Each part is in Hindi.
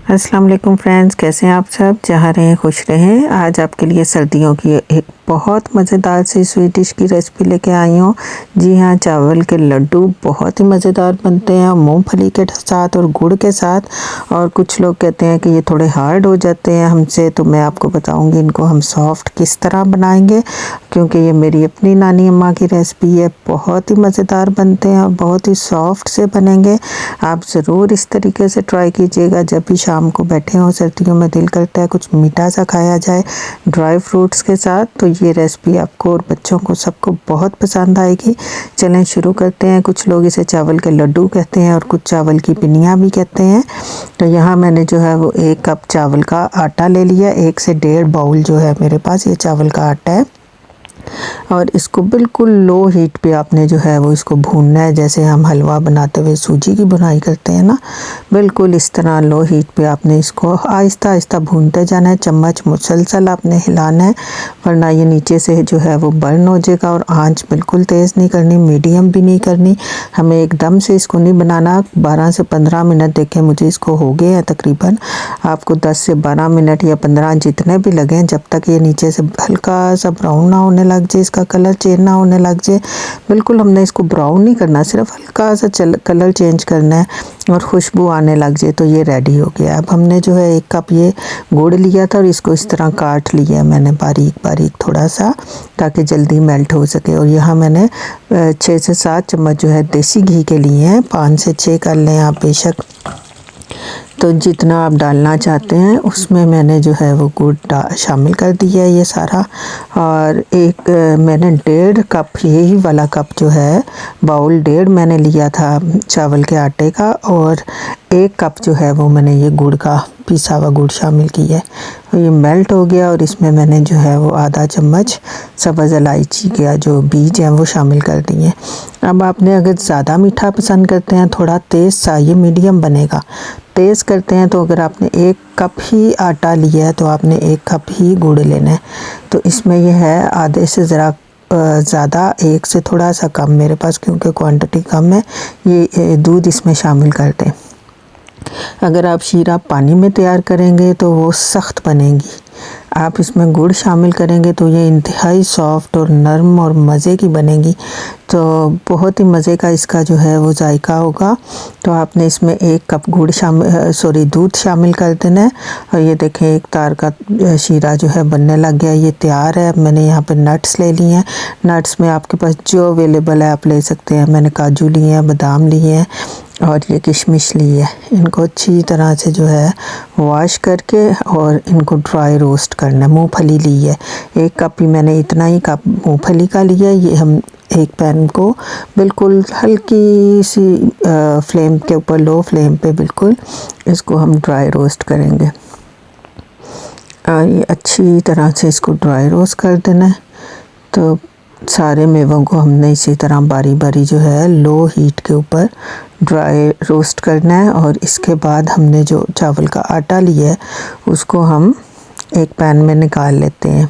अस्सलाम वालेकुम फ्रेंड्स, कैसे हैं आप सब। जहाँ रहें खुश रहें। आज आपके लिए सर्दियों की एक बहुत मज़ेदार सी स्वीट डिश की रेसिपी लेके आई हूँ। जी हाँ, चावल के लड्डू बहुत ही मज़ेदार बनते हैं मूंगफली के साथ और गुड़ के साथ। और कुछ लोग कहते हैं कि ये थोड़े हार्ड हो जाते हैं हमसे, तो मैं आपको बताऊँगी इनको हम सॉफ्ट किस तरह बनाएंगे, क्योंकि ये मेरी अपनी नानी अम्मा की रेसिपी है। बहुत ही मज़ेदार बनते हैं और बहुत ही सॉफ्ट से बनेंगे। आप ज़रूर इस तरीके से ट्राई कीजिएगा। जब भी शाम को बैठे हों, सर्दियों में दिल करता है कुछ मीठा सा खाया जाए ड्राई फ्रूट्स के साथ, तो ये रेसिपी आपको और बच्चों को सबको बहुत पसंद आएगी। चलें शुरू करते हैं। कुछ लोग इसे चावल के लड्डू कहते हैं और कुछ चावल की पिनियाँ भी कहते हैं। तो यहाँ मैंने जो है वो 1 कप चावल का आटा ले लिया। 1 से 1.5 बाउल जो है मेरे पास ये चावल का आटा है। और इसको बिल्कुल लो हीट पे आपने जो है वो इसको भूनना है, जैसे हम हलवा बनाते हुए सूजी की बुनाई करते हैं ना, बिल्कुल इस तरह लो हीट पे आपने इसको आहिस्ता आहिस्ता भूनते जाना है। चम्मच मुसलसल आपने हिलाना है, वरना ये नीचे से जो है वो बर्न हो जाएगा। और आंच बिल्कुल तेज़ नहीं करनी, मीडियम भी नहीं करनी। हमें एकदम से इसको नहीं बनाना। 12 से 15 मिनट देखें मुझे इसको हो गए हैं तकरीबन। आपको 10 से 12 मिनट या 15 जितने भी लगें, जब तक ये नीचे से हल्का सा ब्राउन ना होने लग जाए, इसका कलर चेंज ना होने लग जाए। बिल्कुल हमने इसको ब्राउन नहीं करना, सिर्फ हल्का सा कलर चेंज करना है और खुशबू आने लग जाए तो ये रेडी हो गया। अब हमने जो है 1 कप ये गुड़ लिया था और इसको इस तरह काट लिया है मैंने बारीक बारीक थोड़ा सा, ताकि जल्दी मेल्ट हो सके। और यहाँ मैंने 6 से 7 चम्मच जो है देसी घी के लिए हैं। 5 से 6 कर लें आप बेशक, तो जितना आप डालना चाहते हैं उसमें मैंने जो है वो गुड़ शामिल कर दिया है ये सारा। और मैंने 1.5 कप, यही वाला कप जो है बाउल 1.5 मैंने लिया था चावल के आटे का, और 1 कप जो है वो मैंने ये गुड़ का पिसा हुआ गुड़ शामिल किया है। और ये मेल्ट हो गया और इसमें मैंने जो है वो आधा चम्मच सब्ज़ इलायची के जो बीज हैं वो शामिल कर दिए। अब आपने अगर ज़्यादा मीठा पसंद करते हैं, थोड़ा तेज़ सा, ये मीडियम बनेगा, तेज़ करते हैं तो अगर आपने 1 कप ही आटा लिया है तो आपने 1 कप ही गुड़ लेना है। तो इसमें यह है आधे से ज़रा ज़्यादा, 1 से थोड़ा सा कम मेरे पास, क्योंकि क्वांटिटी कम है। ये दूध इसमें शामिल कर दें। अगर आप शीरा पानी में तैयार करेंगे तो वो सख्त बनेगी। आप इसमें गुड़ शामिल करेंगे तो ये इंतहाई सॉफ्ट और नरम और मज़े की बनेगी। तो बहुत ही मज़े का इसका जो है वो जायका होगा। तो आपने इसमें 1 कप दूध शामिल कर देना है। और ये देखें 1 तार का शीरा जो है बनने लग गया, ये तैयार है। मैंने यहाँ पे नट्स ले लिए हैं। नट्स में आपके पास जो अवेलेबल है आप ले सकते हैं। मैंने काजू लिए हैं, बादाम लिए हैं और ये किशमिश ली है। इनको अच्छी तरह से जो है वॉश करके और इनको ड्राई रोस्ट करना है। मूंगफली ली है 1 कप ही, मैंने इतना ही कप मूंगफली का लिया है। ये हम एक पैन को बिल्कुल हल्की सी फ्लेम के ऊपर, लो फ्लेम पे बिल्कुल इसको हम ड्राई रोस्ट करेंगे। ये अच्छी तरह से इसको ड्राई रोस्ट कर देना है। तो सारे मेवों को हमने इसी तरह बारी बारी जो है लो हीट के ऊपर ड्राई रोस्ट करना है। और इसके बाद हमने जो चावल का आटा लिया है उसको हम एक पैन में निकाल लेते हैं।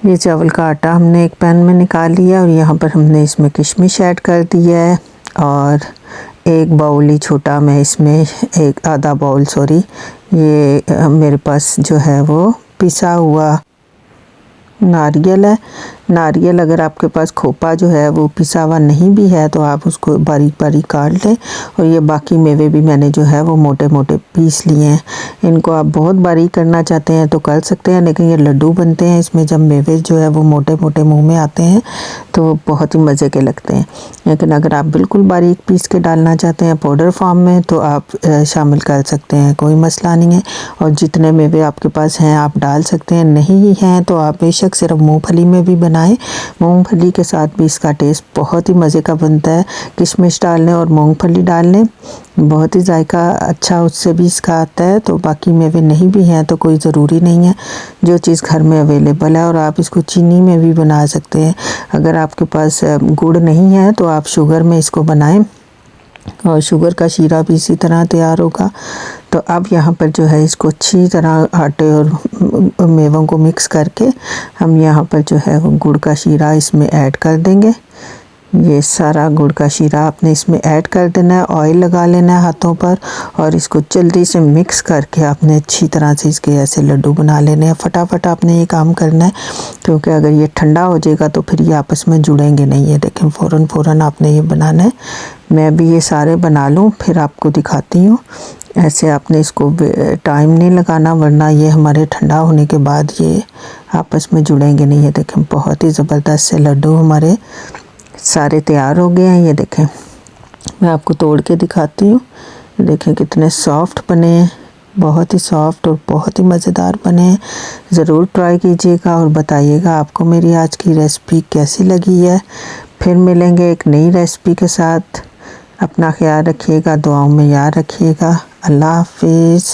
ये चावल का आटा हमने एक पैन में निकाल लिया और यहाँ पर हमने इसमें किशमिश ऐड कर दिया है। और 1 बाउल ही छोटा, मैं इसमें आधा बाउल ये मेरे पास जो है वो पिसा हुआ नारियल है। नारियल अगर आपके पास खोपा जो है वो पिसा हुआ नहीं भी है तो आप उसको बारीक बारीक काट लें। और ये बाकी मेवे भी मैंने जो है वो मोटे मोटे पीस लिए हैं। इनको आप बहुत बारीक करना चाहते हैं तो कर सकते हैं, लेकिन ये लड्डू बनते हैं इसमें जब मेवे जो है वो मोटे मोटे मुंह में आते हैं तो बहुत ही मज़े के लगते हैं। लेकिन अगर आप बिल्कुल बारीक पीस के डालना चाहते हैं पाउडर फॉर्म में तो आप शामिल कर सकते हैं, कोई मसला नहीं है। और जितने मेवे आपके पास हैं आप डाल सकते हैं, नहीं हैं तो आप बेशक सिर्फ मूंगफली में भी बनाएं। मूंगफली के साथ भी इसका टेस्ट बहुत ही मज़े का बनता है। किशमिश डाल लें और मूंगफली डाल लें, बहुत ही जायका अच्छा उससे भी इसका आता है। तो बाकी मेवे नहीं भी हैं तो कोई ज़रूरी नहीं है, जो चीज़ घर में अवेलेबल है। और आप इसको चीनी में भी बना सकते हैं। अगर आपके पास गुड़ नहीं है तो आप शुगर में इसको बनाएं और शुगर का शीरा भी इसी तरह तैयार होगा। तो अब यहाँ पर जो है इसको अच्छी तरह आटे और मेवों को मिक्स करके हम यहाँ पर जो है वो गुड़ का शीरा इसमें ऐड कर देंगे। ये सारा गुड़ का शीरा आपने इसमें ऐड कर देना है, ऑयल लगा लेना है हाथों पर और इसको जल्दी से मिक्स करके आपने अच्छी तरह से इसके ऐसे लड्डू बना लेने हैं। फटाफट आपने ये काम करना है, क्योंकि अगर ये ठंडा हो जाएगा तो फिर ये आपस में जुड़ेंगे नहीं है। देखें फ़ौरन आपने ये बनाना है। मैं भी ये सारे बना लूँ फिर आपको दिखाती हूँ। ऐसे आपने इसको टाइम नहीं लगाना, वरना ये हमारे ठंडा होने के बाद ये आपस में जुड़ेंगे नहीं है। देखें बहुत ही ज़बरदस्त से लड्डू हमारे सारे तैयार हो गए हैं। ये देखें मैं आपको तोड़ के दिखाती हूँ। देखें कितने सॉफ्ट बने हैं, बहुत ही सॉफ्ट और बहुत ही मज़ेदार बने हैं। ज़रूर ट्राई कीजिएगा और बताइएगा आपको मेरी आज की रेसिपी कैसी लगी है। फिर मिलेंगे एक नई रेसिपी के साथ। अपना ख्याल रखिएगा, दुआओं में याद रखिएगा। अल्लाह हाफिज़।